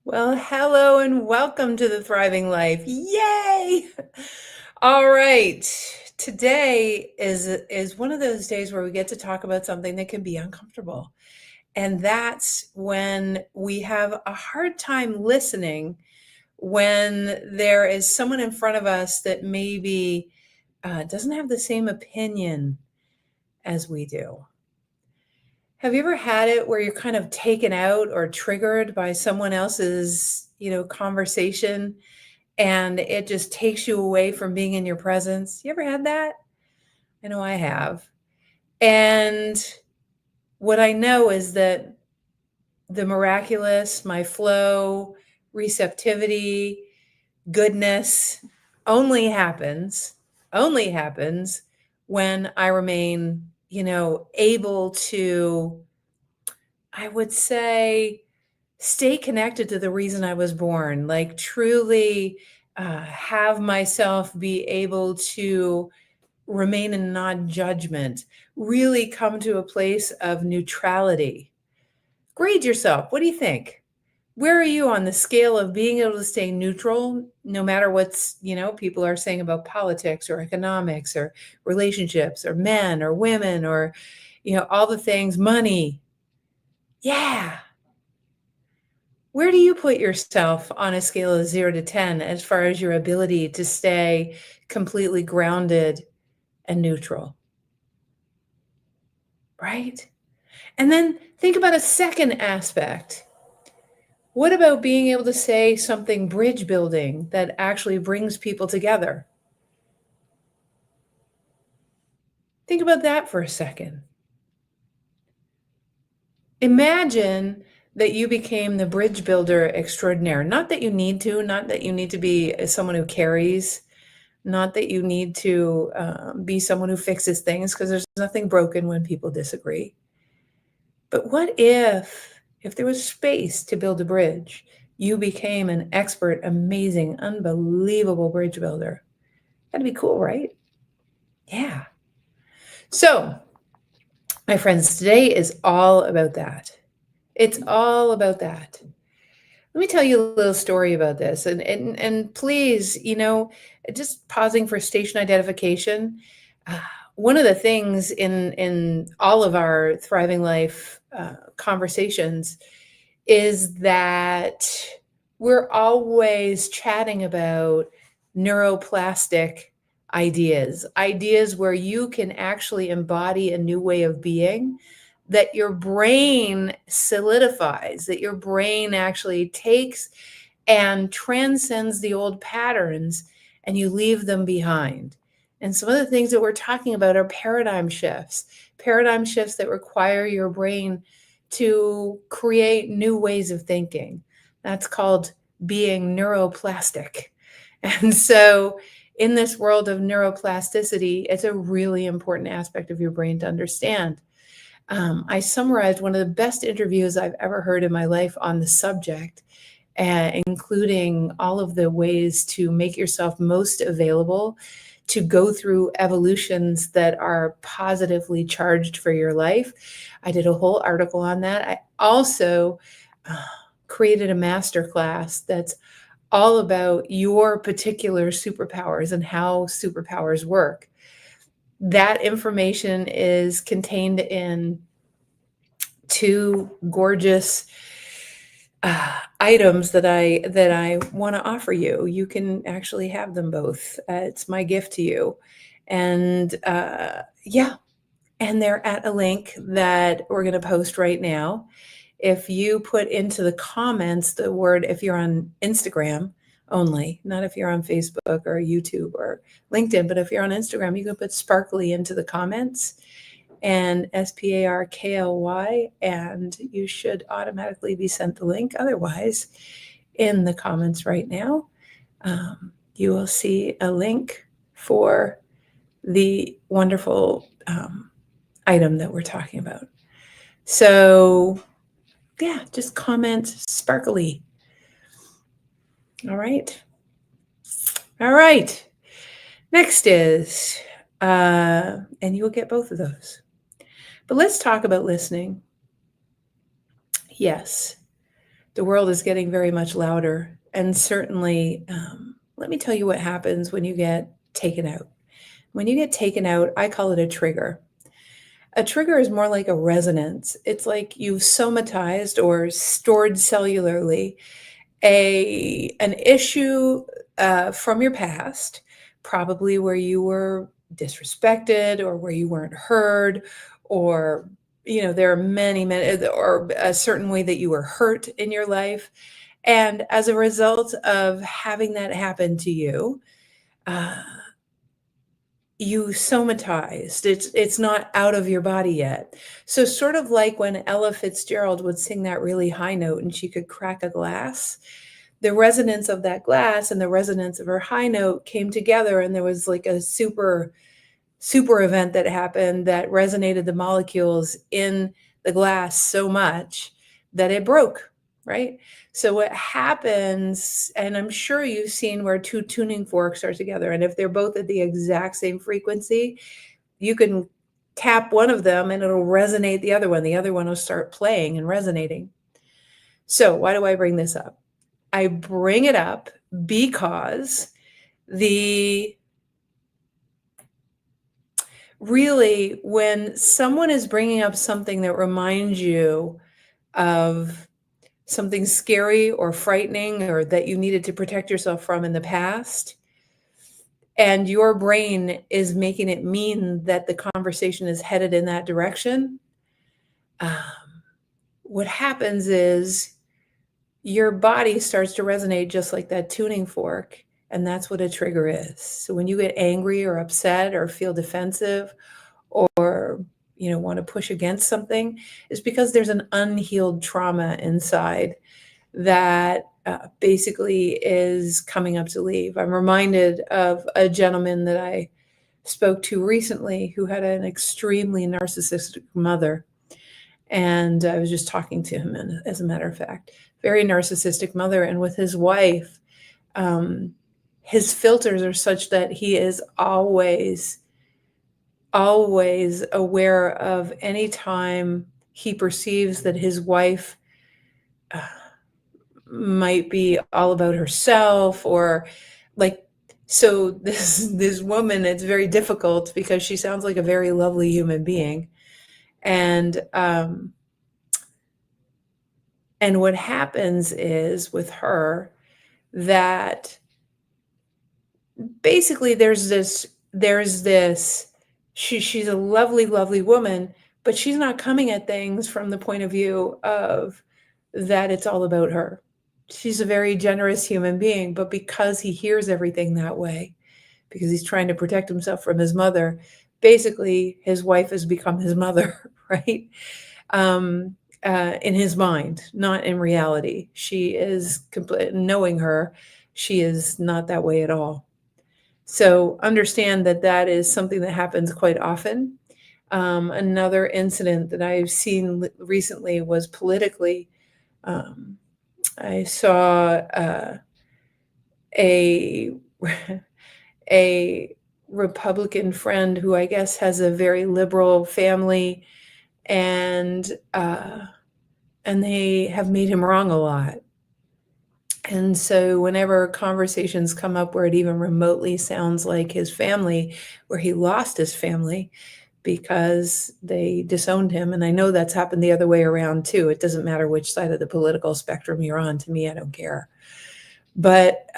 Well, hello and welcome to the Thriving Life. Yay! All right. Today is one of those days where we get to talk about something that can be uncomfortable. And that's when we have a hard time listening when there is someone in front of us that maybe doesn't have the same opinion as we do. Have you ever had it where you're kind of taken out or triggered by someone else's, conversation and it just takes you away from being in your presence? You ever had that? I know I have. And what I know is that the miraculous, my flow, receptivity, goodness only happens when I remain, able to, I would say, stay connected to the reason I was born, like truly have myself be able to remain in non judgment, really come to a place of neutrality. Grade yourself. What do you think? Where are you on the scale of being able to stay neutral no matter what's, people are saying about politics or economics or relationships or men or women or, all the things, money? Yeah. Where do you put yourself on a scale of 0 to 10 as far as your ability to stay completely grounded and neutral, right? And then think about a second aspect. What about being able to say something bridge building that actually brings people together? Think about that for a second. Imagine that you became the bridge builder extraordinaire. Not that you need to, not that you need to be someone who carries. Not that you need to be someone who fixes things, because there's nothing broken when people disagree. But what if there was space to build a bridge, you became an expert, amazing, unbelievable bridge builder? That'd be cool, right? Yeah. So, my friends, today is all about that. It's all about that. Let me tell you a little story about this, and please, just pausing for station identification. Uh, One of the things in all of our Thriving Life conversations is that we're always chatting about neuroplastic ideas where you can actually embody a new way of being, that your brain solidifies, that your brain actually takes and transcends the old patterns and you leave them behind. And some of the things that we're talking about are paradigm shifts that require your brain to create new ways of thinking. That's called being neuroplastic. And so, in this world of neuroplasticity, it's a really important aspect of your brain to understand. I summarized one of the best interviews I've ever heard in my life on the subject, including all of the ways to make yourself most available to go through evolutions that are positively charged for your life. I did a whole article on that. I also uh, created a masterclass that's all about your particular superpowers and how superpowers work. That information is contained in two gorgeous items that I want to offer you. You can actually have them both. It's my gift to you, and yeah, and they're at a link that we're going to post right now. If you put into the comments the word, if you're on Instagram only, not if you're on Facebook or YouTube or LinkedIn, but if you're on Instagram, you can put sparkly into the comments and SPARKLY, and you should automatically be sent the link. Otherwise, in the comments right now, you will see a link for the wonderful item that we're talking about. So, yeah, just comment sparkly. All right. All right. Next is, and you'll get both of those. But let's talk about listening. Yes. The world is getting very much louder. And certainly, let me tell you what happens when you get taken out. When you get taken out, I call it a trigger. A trigger is more like a resonance. It's like you've somatized or stored cellularly an issue from your past, probably where you were disrespected or where you weren't heard, or there are many, or a certain way that you were hurt in your life. And as a result of having that happen to you, uh, you somatized. It's not out of your body yet. So sort of like when Ella Fitzgerald would sing that really high note and she could crack a glass, the resonance of that glass and the resonance of her high note came together, and there was like a super event that happened that resonated the molecules in the glass so much that it broke, right? So what happens, and I'm sure you've seen where two tuning forks are together, and if they're both at the exact same frequency, you can tap one of them and it'll resonate the other one. The other one will start playing and resonating. So why do I bring this up? I bring it up because really, when someone is bringing up something that reminds you of something scary or frightening or that you needed to protect yourself from in the past, and your brain is making it mean that the conversation is headed in that direction, um, what happens is your body starts to resonate just like that tuning fork. And that's what a trigger is. So when you get angry or upset or feel defensive or want to push against something, is because there's an unhealed trauma inside that basically is coming up to leave. I'm reminded of a gentleman that I spoke to recently who had an extremely narcissistic mother. And I was just talking to him, and as a matter of fact, very narcissistic mother. And with his wife, his filters are such that he is always aware of any time he perceives that his wife might be all about herself, or like, so this woman, it's very difficult because she sounds like a very lovely human being. And what happens is with her that basically there's this she's a lovely woman, but she's not coming at things from the point of view of that it's all about her. She's a very generous human being, but because he hears everything that way, because he's trying to protect himself from his mother, basically his wife has become his mother, right? In his mind, not in reality. She is knowing her, she is not that way at all. So understand that that is something that happens quite often. Another incident that I've seen recently was politically. I saw a a Republican friend who I guess has a very liberal family, and they have made him wrong a lot. And so whenever conversations come up where it even remotely sounds like his family, where he lost his family because they disowned him, and I know that's happened the other way around too. It doesn't matter which side of the political spectrum you're on. To me, I don't care. But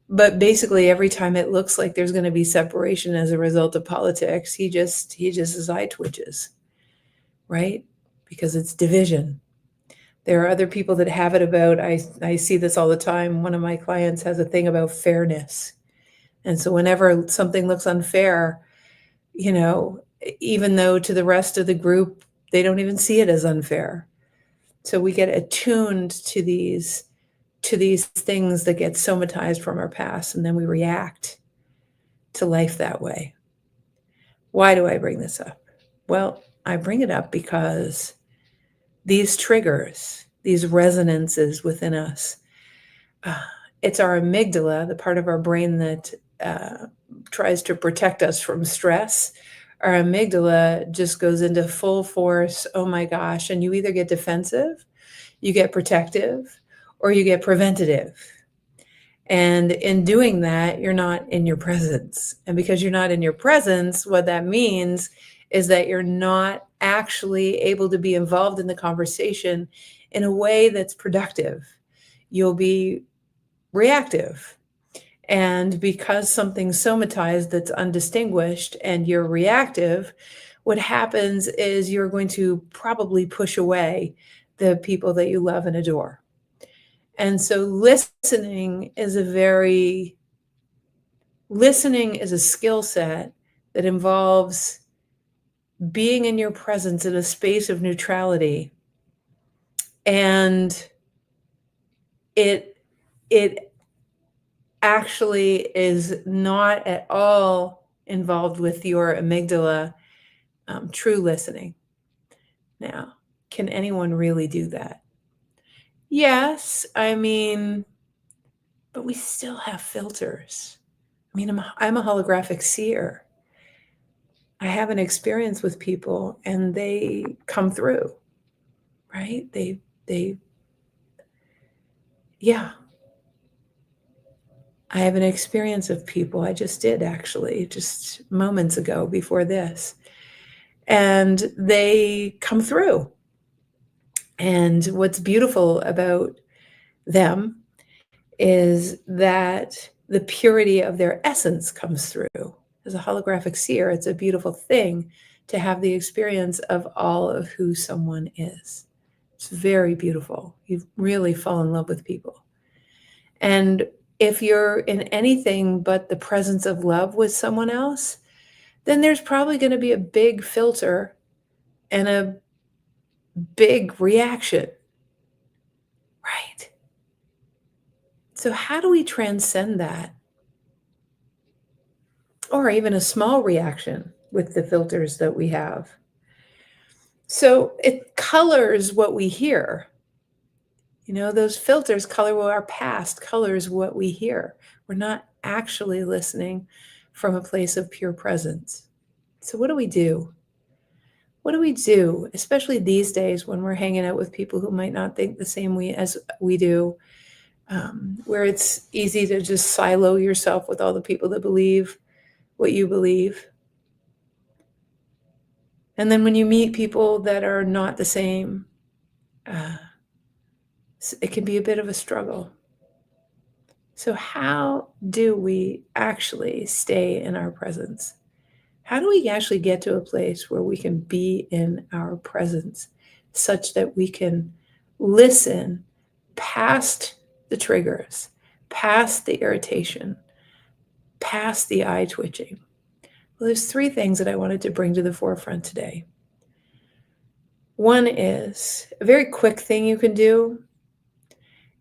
basically, every time it looks like there's going to be separation as a result of politics, he just his eye twitches, right? Because it's division. There are other people that have it about, I see this all the time. One of my clients has a thing about fairness. And so whenever something looks unfair, even though to the rest of the group, they don't even see it as unfair. So we get attuned to these things that get somatized from our past, and then we react to life that way. Why do I bring this up? Well, I bring it up because these triggers, these resonances within us, it's our amygdala, the part of our brain that tries to protect us from stress. Our amygdala just goes into full force, oh my gosh, and you either get defensive, You get protective or you get preventative. And in doing that, you're not in your presence. And because you're not in your presence, what that means is that you're not actually able to be involved in the conversation in a way that's productive. You'll be reactive. And because something's somatized that's undistinguished and you're reactive, what happens is you're going to probably push away the people that you love and adore. And so listening is a skill set that involves being in your presence in a space of neutrality. And it actually is not at all involved with your amygdala, true listening. Now, can anyone really do that? Yes, I mean, but we still have filters. I mean, I'm a holographic seer. I have an experience with people and they come through, right? Yeah. I have an experience of people. I just did actually, just moments ago before this. And they come through. And what's beautiful about them is that the purity of their essence comes through. As a holographic seer, it's a beautiful thing to have the experience of all of who someone is. It's very beautiful. You really fall in love with people. And if you're in anything but the presence of love with someone else, then there's probably going to be a big filter and a big reaction, right? So, how do we transcend that? Or even a small reaction with the filters that we have. So, it colors what we hear. You know, those filters color what our past, colors what we hear. We're not actually listening from a place of pure presence. So, what do we do? What do we do, especially these days when we're hanging out with people who might not think the same way as we do, where it's easy to just silo yourself with all the people that believe what you believe? And then when you meet people that are not the same, uh, it can be a bit of a struggle. So, how do we actually stay in our presence? How do we actually get to a place where we can be in our presence such that we can listen past the triggers, past the irritation, past the eye twitching? Well, there's three things that I wanted to bring to the forefront today. One is a very quick thing you can do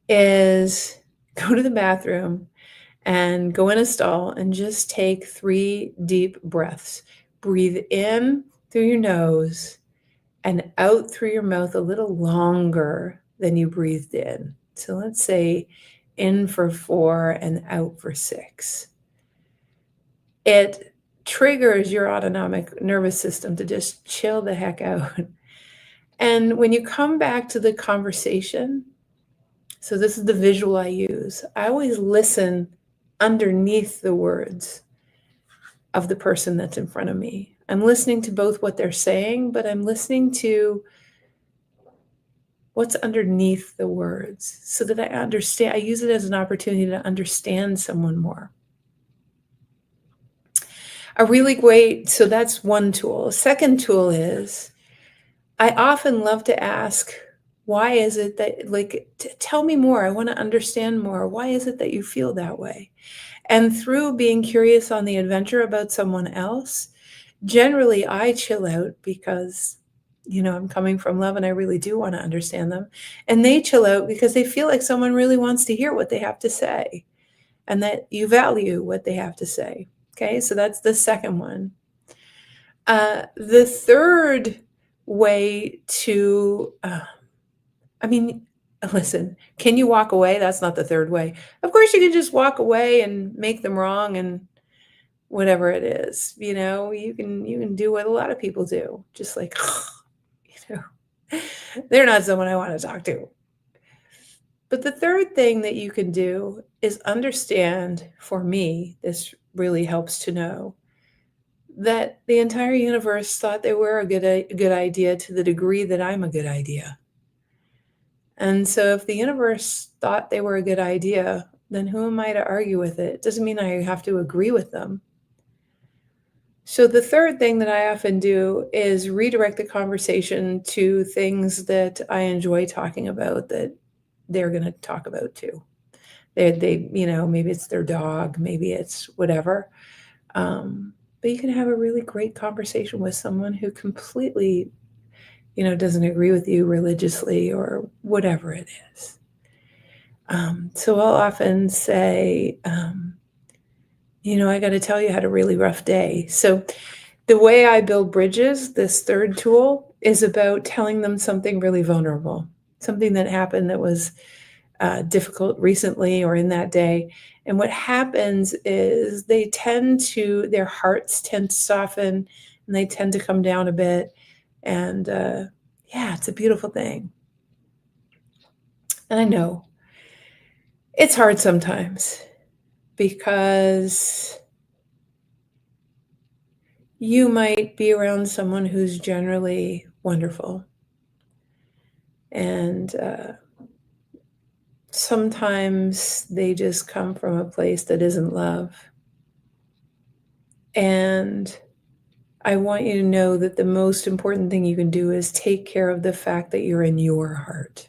is go to the bathroom and go in a stall and just take 3 deep breaths. Breathe in through your nose and out through your mouth a little longer than you breathed in. So let's say in for 4 and out for 6. It triggers your autonomic nervous system to just chill the heck out. And when you come back to the conversation, so this is the visual I use. I always listen underneath the words of the person that's in front of me. I'm listening to both what they're saying, but I'm listening to what's underneath the words so that I understand. I use it as an opportunity to understand someone more. A really great, so that's one tool. A second tool is I often love to ask, why is it that, like, tell me more. I want to understand more. Why is it that you feel that way? And through being curious on the adventure about someone else, generally I chill out because, I'm coming from love and I really do want to understand them. And they chill out because they feel like someone really wants to hear what they have to say and that you value what they have to say. Okay, so that's the second one. The third way to, listen, can you walk away? That's not the third way. Of course, you can just walk away and make them wrong and whatever it is, you can do what a lot of people do, just like, they're not someone I want to talk to. But the third thing that you can do is understand, for me, this really helps to know that the entire universe thought they were a good idea to the degree that I'm a good idea. And so if the universe thought they were a good idea, then who am I to argue with it? It doesn't mean I have to agree with them. So the third thing that I often do is redirect the conversation to things that I enjoy talking about that they're going to talk about too. Maybe it's their dog, maybe it's whatever. But you can have a really great conversation with someone who completely, doesn't agree with you religiously or whatever it is. So I'll often say, I got to tell you, I had a really rough day. So the way I build bridges, this third tool, is about telling them something really vulnerable, something that happened that was difficult recently or in that day. And what happens is their hearts tend to soften and they tend to come down a bit. And yeah, it's a beautiful thing. And I know it's hard sometimes because you might be around someone who's generally wonderful. And sometimes they just come from a place that isn't love. And I want you to know that the most important thing you can do is take care of the fact that you're in your heart.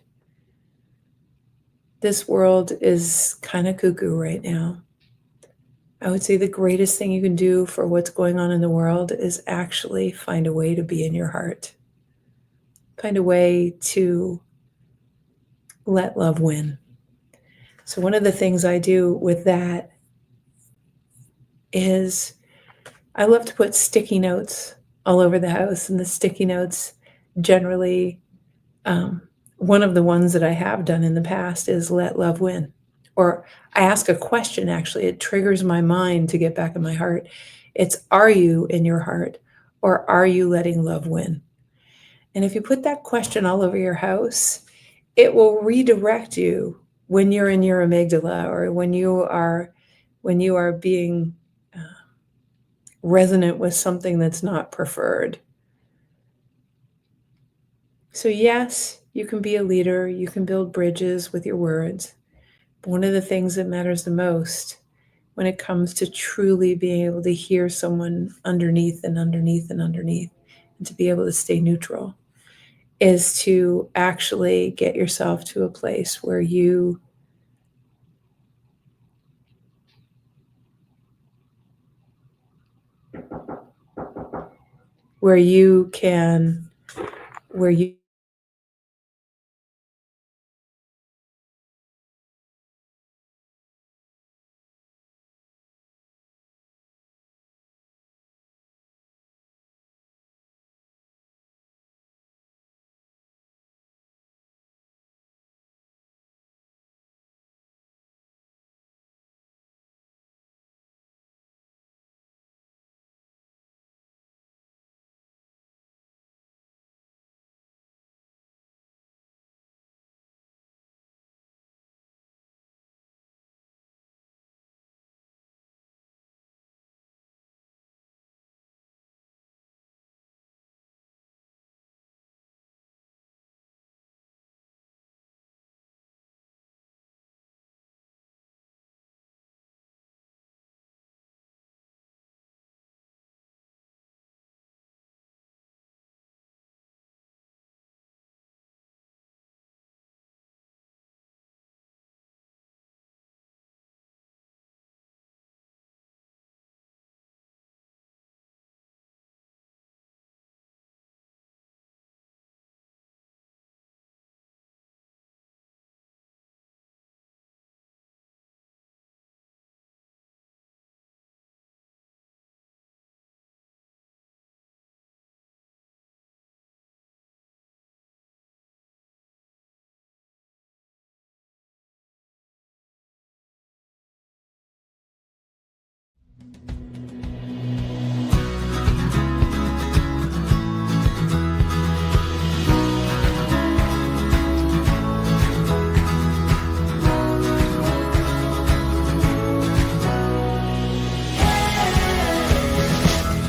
This world is kind of cuckoo right now. I would say the greatest thing you can do for what's going on in the world is actually find a way to be in your heart. Find a way to let love win. So one of the things I do with that is I love to put sticky notes all over the house, and the sticky notes generally, one of the ones that I have done in the past is let love win. Or I ask a question, actually, it triggers my mind to get back in my heart. It's, are you in your heart, or are you letting love win? And if you put that question all over your house, it will redirect you when you're in your amygdala or when you are being resonant with something that's not preferred. So yes, you can be a leader, you can build bridges with your words. But one of the things that matters the most when it comes to truly being able to hear someone underneath and underneath and underneath, and to be able to stay neutral, is to actually get yourself to a place where you where you can where you